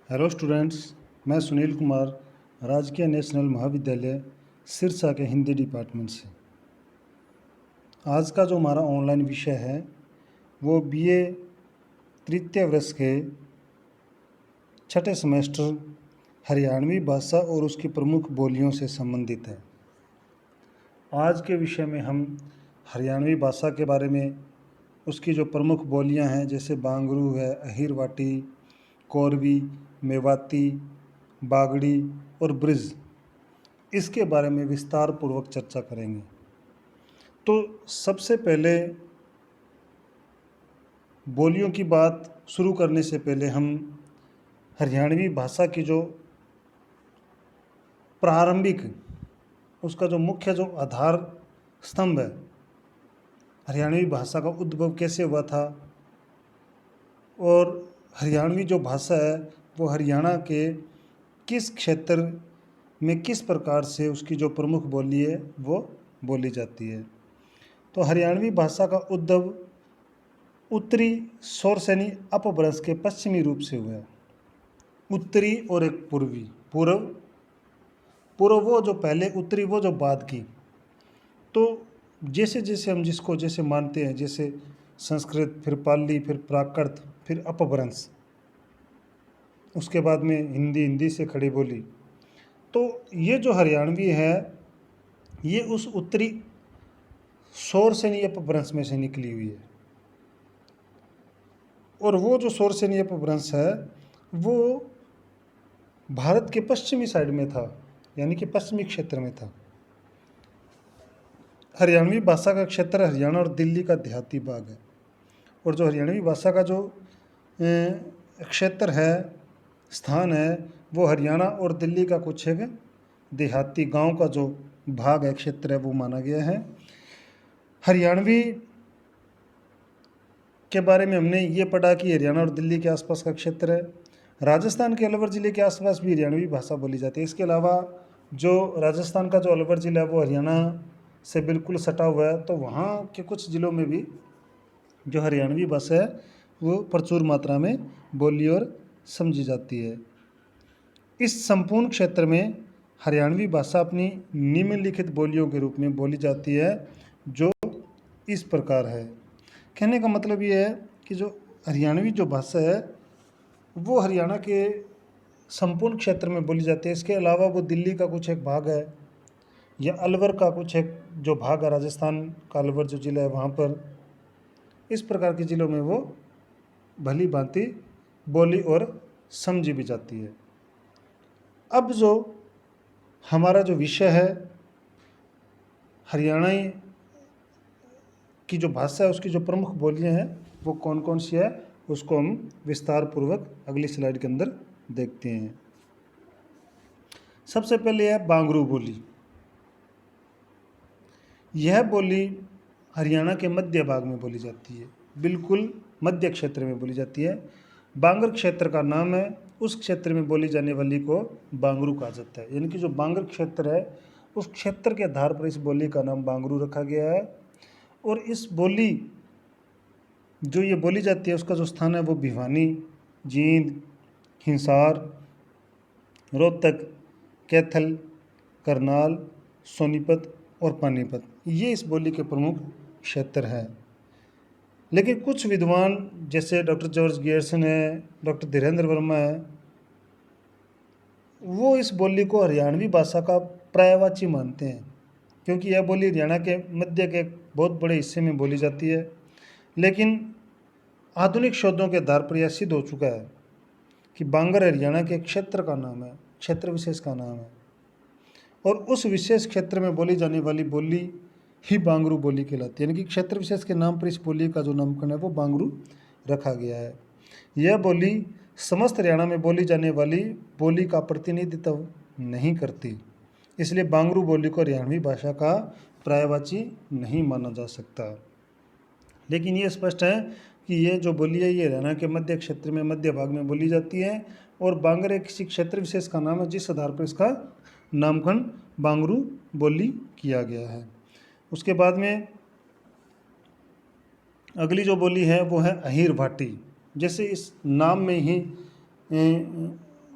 Hello students, मैं सुनील कुमार राजकीय national महाविद्यालय सिरसा के हिंदी डिपार्टमेंट से। आज का जो हमारा ऑनलाइन विषय है वो बीए तृतीय वर्ष के छठे सेमेस्टर हरियाणवी भाषा और उसकी प्रमुख बोलियों से संबंधित है। आज के विषय में हम हरियाणवी भाषा के बारे में, उसकी जो प्रमुख बोलियां हैं जैसे बांगरू है, अहिरवाटी, कोरवी, मेवाती, बागड़ी और ब्रिज, इसके बारे में विस्तार पूर्वक चर्चा करेंगे। तो सबसे पहले बोलियों की बात शुरू करने से पहले हम हरियाणवी भाषा की जो प्रारंभिक, उसका जो मुख्य जो आधार स्तंभ है, हरियाणवी भाषा का उद्भव कैसे हुआ था और हरियाणवी जो भाषा है वो हरियाणा के किस क्षेत्र में किस प्रकार से उसकी जो प्रमुख बोली है वो बोली जाती है। तो हरियाणवी भाषा का उद्भव उत्तरी शोरसेनी अपभ्रंश के पश्चिमी रूप से हुआ है। उत्तरी और एक पूर्वी, पूर्व वो जो पहले, उत्तरी वो जो बाद की। तो जैसे जैसे हम जिसको जैसे मानते हैं, जैसे संस्कृत, फिर पाली, फिर प्राकृत, फिर अपभ्रंश, उसके बाद में हिंदी, हिंदी से खड़ी बोली। तो ये जो हरियाणवी है ये उस उत्तरी शोरसेनी अपभ्रंश में से निकली हुई है। और वो जो शोरसेनी अपभ्रंश है वो भारत के पश्चिमी साइड में था, यानी कि पश्चिमी क्षेत्र में था। हरियाणवी भाषा का क्षेत्र हरियाणा और दिल्ली का देहाती भाग है। और जो हरियाणवी भाषा का जो क्षेत्र है, स्थान है, वो हरियाणा और दिल्ली का कुछ एक देहाती गांव का जो भाग है, क्षेत्र है, वो माना गया है। हरियाणवी के बारे में हमने ये पढ़ा कि हरियाणा और दिल्ली के आसपास का क्षेत्र है। राजस्थान के अलवर ज़िले के आसपास भी हरियाणवी भाषा बोली जाती है। इसके अलावा जो राजस्थान का जो अलवर ज़िला है वो हरियाणा से बिल्कुल सटा हुआ है, तो वहाँ के कुछ ज़िलों में भी जो हरियाणवी भाषा है वो प्रचुर मात्रा में बोली और समझी जाती है। इस संपूर्ण क्षेत्र में हरियाणवी भाषा अपनी निम्नलिखित बोलियों के रूप में बोली जाती है, जो इस प्रकार है। कहने का मतलब ये है कि जो हरियाणवी जो भाषा है वो हरियाणा के संपूर्ण क्षेत्र में बोली जाती है। इसके अलावा वो दिल्ली का कुछ एक भाग है या अलवर का कुछ एक जो भाग है, राजस्थान का अलवर जो ज़िला है वहाँ पर, इस प्रकार के ज़िलों में वो भली भांति बोली और समझी भी जाती है। अब जो हमारा जो विषय है हरियाणा की जो भाषा है उसकी जो प्रमुख बोलियां हैं वो कौन कौन सी है, उसको हम विस्तार पूर्वक अगली स्लाइड के अंदर देखते हैं। सबसे पहले है बांगरू बोली। यह बोली हरियाणा के मध्य भाग में बोली जाती है, बिल्कुल मध्य क्षेत्र में बोली जाती है। बांगर क्षेत्र का नाम है, उस क्षेत्र में बोली जाने वाली को बांगरू कहा जाता है। यानी कि जो बांगर क्षेत्र है उस क्षेत्र के आधार पर इस बोली का नाम बांगरू रखा गया है। और इस बोली जो ये बोली जाती है उसका जो स्थान है वो भिवानी, जींद, हिसार, रोहतक, कैथल, करनाल, सोनीपत और पानीपत, ये इस बोली के प्रमुख क्षेत्र हैं। लेकिन कुछ विद्वान जैसे डॉक्टर जॉर्ज गियर्सन है, डॉक्टर धीरेन्द्र वर्मा है, वो इस बोली को हरियाणवी भाषा का पर्यायवाची मानते हैं, क्योंकि यह बोली हरियाणा के मध्य के बहुत बड़े हिस्से में बोली जाती है। लेकिन आधुनिक शोधों के आधार पर यह सिद्ध हो चुका है कि बांगर हरियाणा के क्षेत्र का नाम है, क्षेत्र विशेष का नाम है, और उस विशेष क्षेत्र में बोली जाने वाली बोली ही बांगरू बोली कहलाती है। यानी कि क्षेत्र विशेष के नाम पर इस बोली का जो नामकरण है वो बांगरू रखा गया है। यह बोली समस्त हरियाणा में बोली जाने वाली बोली का प्रतिनिधित्व नहीं करती, इसलिए बांगरू बोली को हरियाणवी भाषा का पर्यायवाची नहीं माना जा सकता। लेकिन ये स्पष्ट है कि ये जो बोली है ये हरियाणा के मध्य क्षेत्र में, मध्य भाग में बोली जाती है, और बांगर एक किसी क्षेत्र विशेष का नाम है जिस आधार पर इसका नामकरण बांगरू बोली किया गया है। उसके बाद में अगली जो बोली है वो है अहिरवाटी। जैसे इस नाम में ही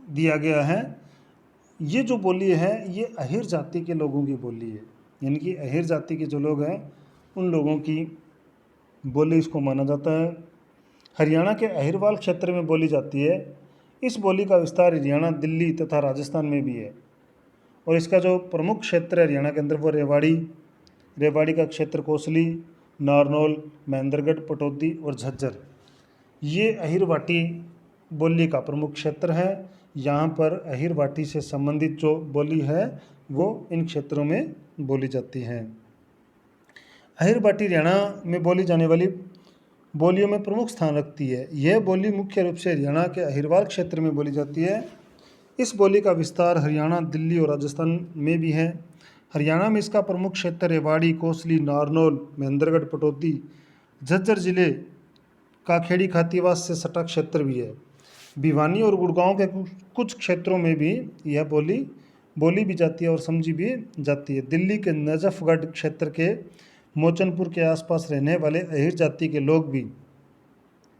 दिया गया है। ये जो बोली है ये अहिर जाति के लोगों की बोली है, यानी कि अहिर जाति के जो लोग हैं उन लोगों की बोली इसको माना जाता है। हरियाणा के अहिरवाल क्षेत्र में बोली जाती है। इस बोली का विस्तार हरियाणा, दिल्ली तथा राजस्थान में भी है। और इसका जो प्रमुख क्षेत्र है हरियाणा के अंदर वो रेवाड़ी का क्षेत्र कोसली, नारनौल, महेंद्रगढ़, पटौदी और झज्जर, ये अहिरवाटी बोली का प्रमुख क्षेत्र है। यहाँ पर अहिरवाटी से संबंधित जो बोली है वो इन क्षेत्रों में बोली जाती है। अहिरवाटी हरियाणा में बोली जाने वाली बोलियों में प्रमुख स्थान रखती है। यह बोली मुख्य रूप से हरियाणा के अहिरवाल क्षेत्र में बोली जाती है। इस बोली का विस्तार हरियाणा, दिल्ली और राजस्थान में भी है। हरियाणा में इसका प्रमुख क्षेत्र रेवाड़ी, कोसली, नारनौल, महेंद्रगढ़, पटौदी, झज्जर जिले का खेड़ी खातीवास से सटा क्षेत्र भी है। भिवानी और गुड़गांव के कुछ क्षेत्रों में भी यह बोली भी जाती है और समझी भी जाती है। दिल्ली के नजफगढ़ क्षेत्र के मोचनपुर के आसपास रहने वाले अहिर जाति के लोग भी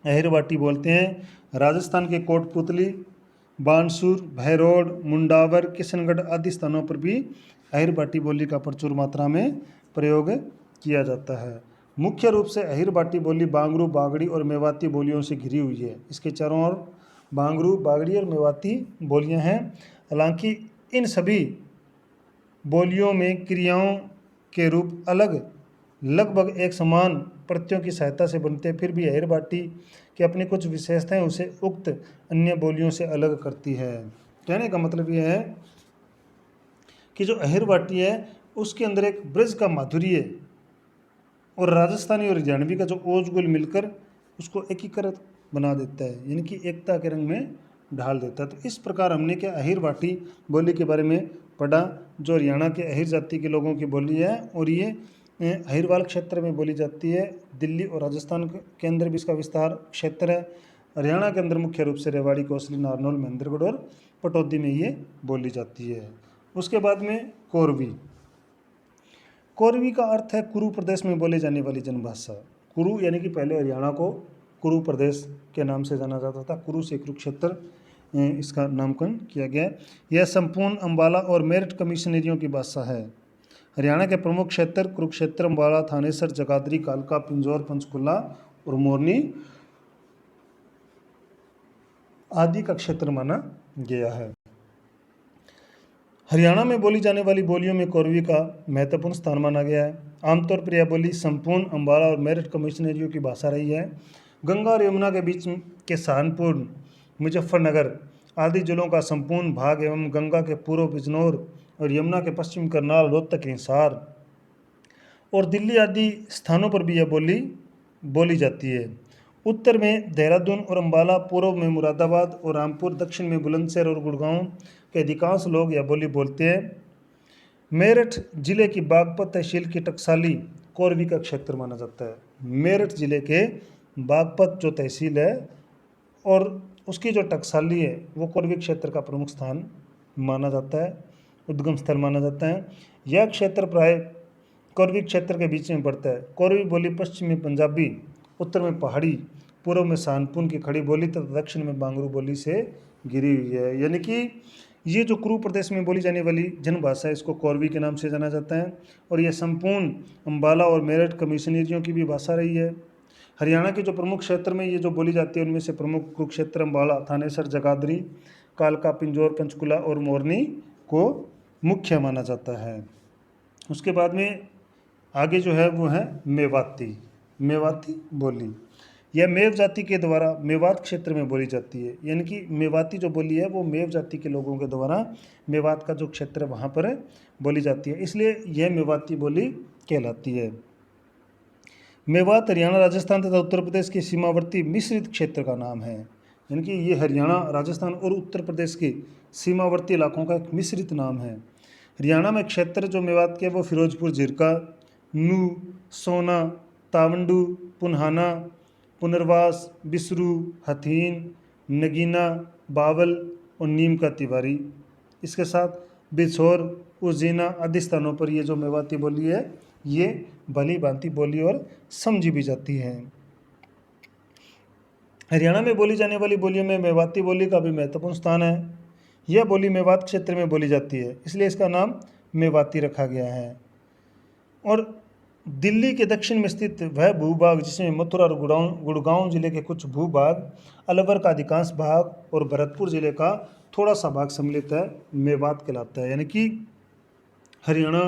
अहिरवाटी बोलते हैं। राजस्थान के कोटपुतली, बानसूर, भैरोड, मुंडावर, किशनगढ़ आदि स्थानों पर भी अहिरवाटी बोली का प्रचुर मात्रा में प्रयोग किया जाता है। मुख्य रूप से अहिरवाटी बोली बांगरू, बागड़ी और मेवाती बोलियों से घिरी हुई है। इसके चारों ओर बांगरू, बागड़ी और मेवाती बोलियां हैं। हालांकि इन सभी बोलियों में क्रियाओं के रूप लगभग एक समान प्रत्ययों की सहायता से बनते हैं, फिर भी अहिरवाटी की अपनी कुछ विशेषताएं उसे उक्त अन्य बोलियों से अलग करती है। कहने का मतलब यह है कि जो अहिरवाटी है उसके अंदर एक ब्रज का माधुर्य और राजस्थानी और हरियाणवी का जो ओजगुल मिलकर उसको एकीकृत बना देता है, यानी कि एकता के रंग में ढाल देता है। तो इस प्रकार हमने क्या अहिरवाटी बोली के बारे में पढ़ा, जो हरियाणा के अहिर जाति के लोगों की बोली है और ये अहिरवाल क्षेत्र में बोली जाती है। दिल्ली और राजस्थान के अंदर भी इसका विस्तार क्षेत्र है। हरियाणा के अंदर मुख्य रूप से रेवाड़ी, कोसली, नारनौल, महेंद्रगढ़ और पटौदी में ये बोली जाती है। उसके बाद में कोरवी का अर्थ है कुरु प्रदेश में बोले जाने वाली जनभाषा। कुरु यानी कि पहले हरियाणा को कुरु प्रदेश के नाम से जाना जाता था। कुरु से कुरुक्षेत्र इसका नामकरण किया गया। यह संपूर्ण अंबाला और मेरठ कमिश्नरियों की भाषा है। हरियाणा के प्रमुख क्षेत्र कुरुक्षेत्र, अंबाला, थानेसर, जगाधरी, कालका, पिंजौर, पंचकुला और मोरनी आदि का क्षेत्र माना गया है। हरियाणा में बोली जाने वाली बोलियों में कोरवी का महत्वपूर्ण स्थान माना गया है। आमतौर पर यह बोली संपूर्ण अंबाला और मेरठ कमिश्नरियों की भाषा रही है। गंगा और यमुना के बीच के सहारनपुर, मुजफ्फरनगर आदि जिलों का संपूर्ण भाग एवं गंगा के पूर्व बिजनौर और यमुना के पश्चिम करनाल, रोहतक, हिसार और दिल्ली आदि स्थानों पर भी यह बोली जाती है। उत्तर में देहरादून और अंबाला, पूर्व में मुरादाबाद और रामपुर, दक्षिण में बुलंदशहर और गुड़गांव के अधिकांश लोग यह बोली बोलते हैं। मेरठ जिले की बागपत तहसील की टकसाली कोरवी का क्षेत्र माना जाता है। मेरठ जिले के बागपत जो तहसील है और उसकी जो टकसाली है वो कोरवी क्षेत्र का प्रमुख स्थान माना जाता है, उद्गम स्थल माना जाता है। यह क्षेत्र प्राय कोरवी क्षेत्र के बीच में पड़ता है। कोरवी बोली पश्चिम में पंजाबी, उत्तर में पहाड़ी, पूर्व में सहारनपुर की खड़ी बोली तथा दक्षिण में बांगरू बोली से घिरी हुई है। यानी कि ये जो कुरु प्रदेश में बोली जाने वाली जनभाषा है इसको कोरवी के नाम से जाना जाता है और यह संपूर्ण अंबाला और मेरठ कमिश्नरियों की भी भाषा रही है। हरियाणा के जो प्रमुख क्षेत्र में ये जो बोली जाती है उनमें से प्रमुख कुरुक्षेत्र, अंबाला, थानेसर, जगाधरी, कालका, पिंजौर, पंचकुला और मोरनी को मुख्य माना जाता है। उसके बाद में आगे जो है वो है मेवाती बोली। यह मेव जाति के द्वारा मेवात क्षेत्र में बोली जाती है, यानी कि मेवाती जो बोली है वो मेव जाति के लोगों के द्वारा मेवात का जो क्षेत्र है वहाँ पर बोली जाती है, इसलिए यह मेवाती बोली कहलाती है। मेवात हरियाणा, राजस्थान तथा उत्तर प्रदेश के सीमावर्ती मिश्रित क्षेत्र का नाम है, यानी कि ये हरियाणा, राजस्थान और उत्तर प्रदेश के सीमावर्ती इलाकों का एक मिश्रित नाम है। हरियाणा में क्षेत्र जो मेवात के वो फिरोजपुर, झिरका, नू, सोना, तावंडू, पुन्हाना, पुनर्वास, बिसरू, हथीन, नगीना, बावल और नीम का तिवारी, इसके साथ बिछोर, उज्जैना आदि स्थानों पर ये जो मेवाती बोली है ये भली भांति बोली और समझी भी जाती है। हरियाणा में बोली जाने वाली बोलियों में मेवाती बोली का भी महत्वपूर्ण स्थान है। यह बोली मेवात क्षेत्र में बोली जाती है, इसलिए इसका नाम मेवाती रखा गया है। और दिल्ली के दक्षिण में स्थित वह भूभाग जिसमें मथुरा और गुड़गांव जिले के कुछ भूभाग, अलवर का अधिकांश भाग और भरतपुर जिले का थोड़ा सा भाग सम्मिलित है, मेवात कहलाता है। यानी कि हरियाणा,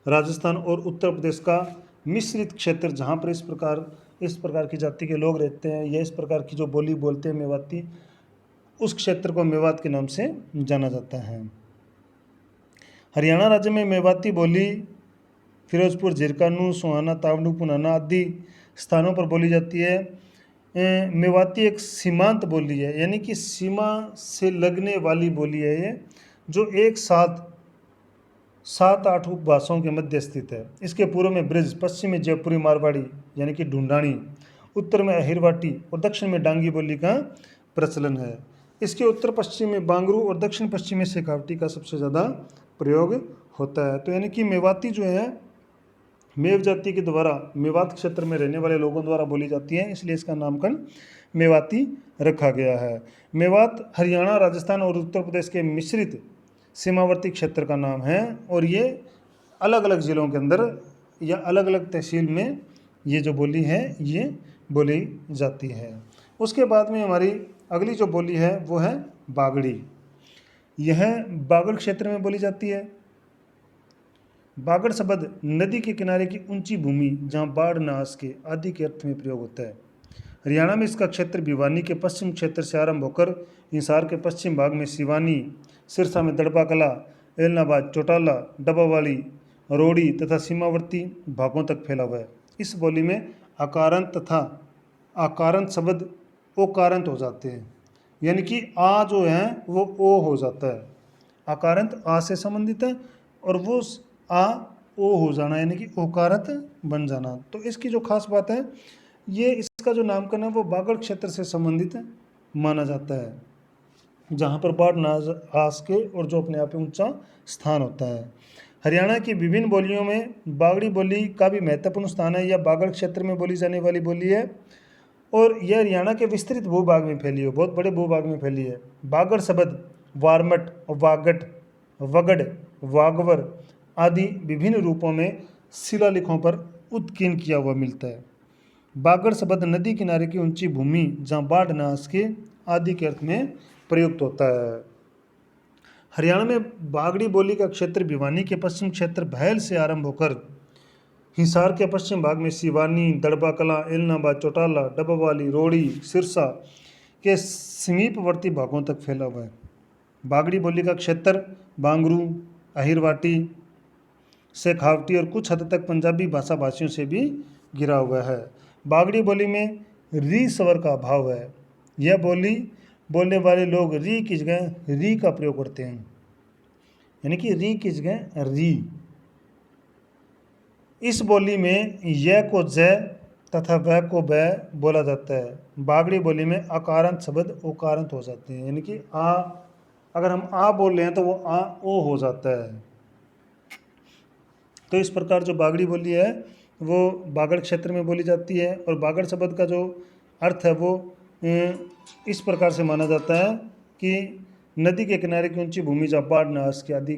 राजस्थान और उत्तर प्रदेश का मिश्रित क्षेत्र, जहाँ पर इस प्रकार की जाति के लोग रहते हैं या इस प्रकार की जो बोली बोलते हैं मेवाती, उस क्षेत्र को मेवात के नाम से जाना जाता है। हरियाणा राज्य में मेवाती बोली फिरोजपुर, झिरकानू, सोहाना, तावड़ू, पुनाना आदि स्थानों पर बोली जाती है। मेवाती एक सीमांत बोली है, यानी कि सीमा से लगने वाली बोली है ये, जो एक साथ 7-8 उपभाषाओं के मध्य स्थित है। इसके पूर्व में ब्रिज, पश्चिम में जयपुरी मारवाड़ी यानी कि ढूंढानी, उत्तर में अहिरवाटी और दक्षिण में डांगी बोली का प्रचलन है। इसके उत्तर पश्चिम में बांगरू और दक्षिण पश्चिम में शेखावटी का सबसे ज़्यादा प्रयोग होता है। तो यानी कि मेवाती जो है मेव जाति के द्वारा मेवात क्षेत्र में रहने वाले लोगों द्वारा बोली जाती है, इसलिए इसका नामकरण मेवाती रखा गया है। मेवात हरियाणा, राजस्थान और उत्तर प्रदेश के मिश्रित सीमावर्ती क्षेत्र का नाम है और ये अलग अलग ज़िलों के अंदर या अलग अलग तहसील में ये जो बोली है ये बोली जाती है। उसके बाद में हमारी अगली जो बोली है वो है बागड़ी। यह बागड़ क्षेत्र में बोली जाती है। बागड़ शब्द नदी के किनारे की ऊंची भूमि जहाँ बाढ़ न आ सके आदि के अर्थ में प्रयोग होता है। हरियाणा में इसका क्षेत्र भिवानी के पश्चिम क्षेत्र से आरंभ होकर हिसार के पश्चिम भाग में सिवानी, सिरसा में दड़बा कला, एलनाबाद, चौटाला, डब्बावाली, रोड़ी तथा सीमावर्ती भागों तक फैला हुआ है। इस बोली में आकारांत तथा आकारांत शब्द ओकारांत हो जाते हैं, यानी कि आ जो है वो ओ हो जाता है। आकारांत आ से संबंधित है और वो आ ओ हो जाना यानी कि ओकारांत बन जाना। तो इसकी जो खास बात है, ये इसका जो नामकरण है वो बागड़ क्षेत्र से संबंधित माना जाता है, जहाँ पर बाढ़ ना आ सके और जो अपने आप में ऊंचा स्थान होता है। हरियाणा की विभिन्न बोलियों में बागड़ी बोली का भी महत्वपूर्ण स्थान है। यह बागड़ क्षेत्र में बोली जाने वाली बोली है और यह हरियाणा के विस्तृत भूभाग में फैली है, बहुत बड़े भूभाग में फैली है। बागड़ शब्द वारमट, वागट, वगड़, वागवर आदि विभिन्न रूपों में शिलालेखों पर उत्कीर्ण किया हुआ मिलता है। बागड़ शब्द नदी किनारे की ऊंची भूमि जहाँ बाढ़ न आ सके आदि के अर्थ में प्रयुक्त होता है। हरियाणा में बागड़ी बोली का क्षेत्र भिवानी के पश्चिम क्षेत्र भैल से आरंभ होकर हिसार के पश्चिम भाग में सिवानी, दड़बा कला, एलनाबाद, चौटाला, डब्बावाली, रोड़ी, सिरसा के समीपवर्ती भागों तक फैला हुआ है। बागड़ी बोली का क्षेत्र बांगरू, अहिरवाटी, शेखावटी और कुछ हद तक पंजाबी भाषा भाषियों से भी घिरा हुआ है। बागड़ी बोली में री स्वर का अभाव है। यह बोली बोलने वाले लोग री की जगह री का प्रयोग करते हैं, यानी कि री की जगह री। इस बोली में य को ज तथा व को ब बोला जाता है। बागड़ी बोली में अकारांत शब्द ओकारांत हो जाते हैं, यानी कि आ, अगर हम आ बोल रहे हैं तो वो आ ओ हो जाता है। तो इस प्रकार जो बागड़ी बोली है वो बागड़ क्षेत्र में बोली जाती है और बागड़ शब्द का जो अर्थ है वो इस प्रकार से माना जाता है कि नदी के किनारे की ऊंची भूमि जहाँ बाढ़ न आ सके आदि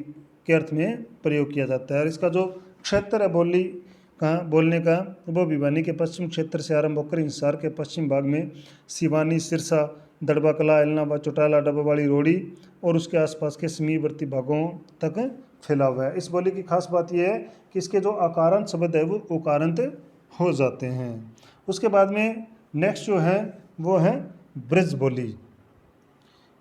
के अर्थ में प्रयोग किया जाता है। और इसका जो क्षेत्र है बोलने का वो भिवानी के पश्चिम क्षेत्र से आरंभ होकर हिसार के पश्चिम भाग में सिवानी, सिरसा, दड़बा कला, एलनाबाद, चौटाला, डब्बावाली, रोड़ी और उसके आसपास के समीपवर्ती भागों तक फैला हुआ है। इस बोली की खास बात यह है कि इसके जो आकारांत शब्द है वो ओकारांत हो जाते हैं। उसके बाद में नेक्स्ट जो है वो है ब्रज बोली।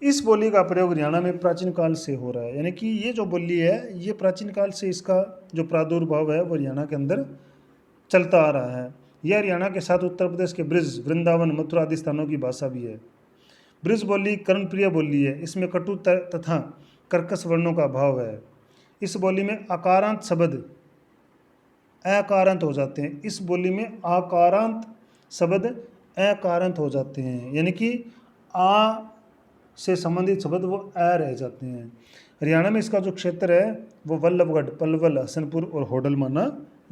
इस बोली का प्रयोग हरियाणा में प्राचीन काल से हो रहा है, यानी कि ये जो बोली है ये प्राचीन काल से इसका जो प्रादुर्भाव है वो हरियाणा के अंदर चलता आ रहा है। यह हरियाणा के साथ उत्तर प्रदेश के ब्रज, वृंदावन, मथुरा आदि स्थानों की भाषा भी है। ब्रज बोली कर्णप्रिय बोली है। इसमें कटु तथा कर्कश वर्णों का अभाव है। इस बोली में आकारांत शब्द अकारांत हो जाते हैं। इस बोली में आकारांत शब्द अकारांत हो जाते हैं, यानी कि आ से संबंधित शब्द वो अ रह जाते हैं। हरियाणा में इसका जो क्षेत्र है वो वल्लभगढ़, पलवल, हसनपुर और होडल माना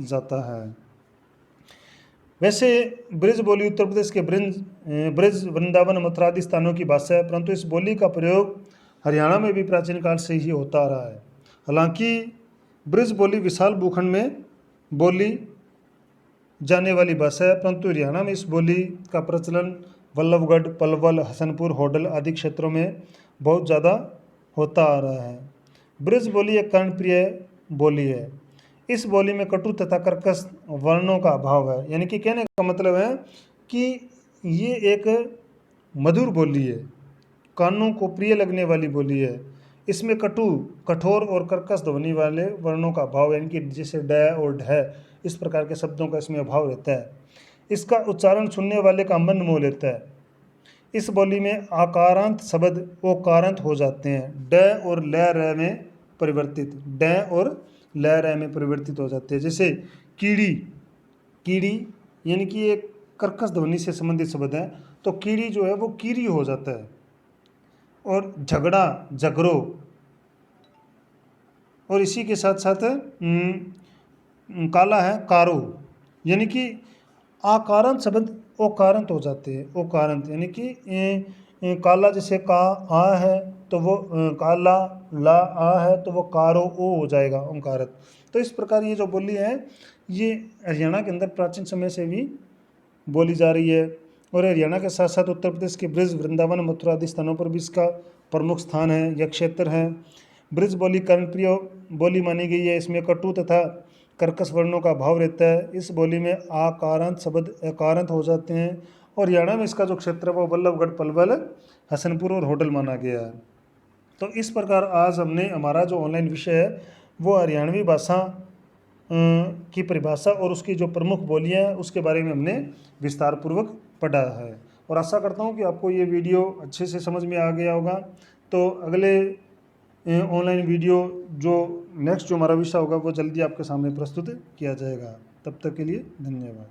जाता है। वैसे ब्रज बोली उत्तर प्रदेश के ब्रज, वृंदावन, मथुरा आदि स्थानों की भाषा है, परंतु इस बोली का प्रयोग हरियाणा में भी प्राचीन काल से ही होता आ रहा है। हालांकि ब्रज बोली विशाल भूखंड में बोली जाने वाली भाषा है, परंतु हरियाणा में इस बोली का प्रचलन बल्लभगढ़, पलवल, हसनपुर, होडल आदि क्षेत्रों में बहुत ज़्यादा होता आ रहा है। ब्रज बोली एक कर्णप्रिय बोली है। इस बोली में कटु तथा कर्कश वर्णों का अभाव है, यानी कि कहने का मतलब है कि ये एक मधुर बोली है, कानों को प्रिय लगने वाली बोली है। इसमें कठोर और कर्कश ध्वनि वाले वर्णों का अभाव, यानी कि जैसे ड और ढ इस प्रकार के शब्दों का इसमें अभाव रहता है। इसका उच्चारण सुनने वाले का मन मोह लेता है। इस बोली में आकारांत शब्द ओकारांत हो जाते हैं, ड और ल र में परिवर्तित, ड और ल र में परिवर्तित हो जाते हैं। जैसे कीड़ी, कीड़ी यानी कि एक कर्कश ध्वनि से संबंधित शब्द है, तो कीड़ी जो है वो कीरी हो जाता है। और झगड़ा, झगड़ो, और इसी के साथ साथ काला है कारो, यानी कि आकारांत शब्द ओकारांत हो जाते हैं। ओकारांत यानी कि काला जैसे का आ है तो वो काला, ला आ है तो वो कारो ओ हो जाएगा, ओंकारत। तो इस प्रकार ये जो बोली है ये हरियाणा के अंदर प्राचीन समय से भी बोली जा रही है। और हरियाणा के साथ साथ उत्तर प्रदेश के ब्रज, वृंदावन, मथुरा आदि स्थानों पर भी इसका प्रमुख स्थान है, यह क्षेत्र है। ब्रज बोली कर्णप्रिय बोली मानी गई है। इसमें कटु तथा कर्कश वर्णों का भाव रहता है। इस बोली में आकारांत शब्द अकारांत हो जाते हैं। और हरियाणा में इसका जो क्षेत्र है वो बल्लभगढ़, पलवल, हसनपुर और होडल माना गया है। तो इस प्रकार आज हमने हमारा जो ऑनलाइन विषय है वो हरियाणवी भाषा की परिभाषा और उसकी जो प्रमुख बोलियां हैं उसके बारे में हमने विस्तार पूर्वक पढ़ा है। और आशा करता हूं कि आपको ये वीडियो अच्छे से समझ में आ गया होगा। तो अगले ऑनलाइन वीडियो जो नेक्स्ट जो हमारा विषय होगा वो जल्दी आपके सामने प्रस्तुत किया जाएगा। तब तक के लिए धन्यवाद।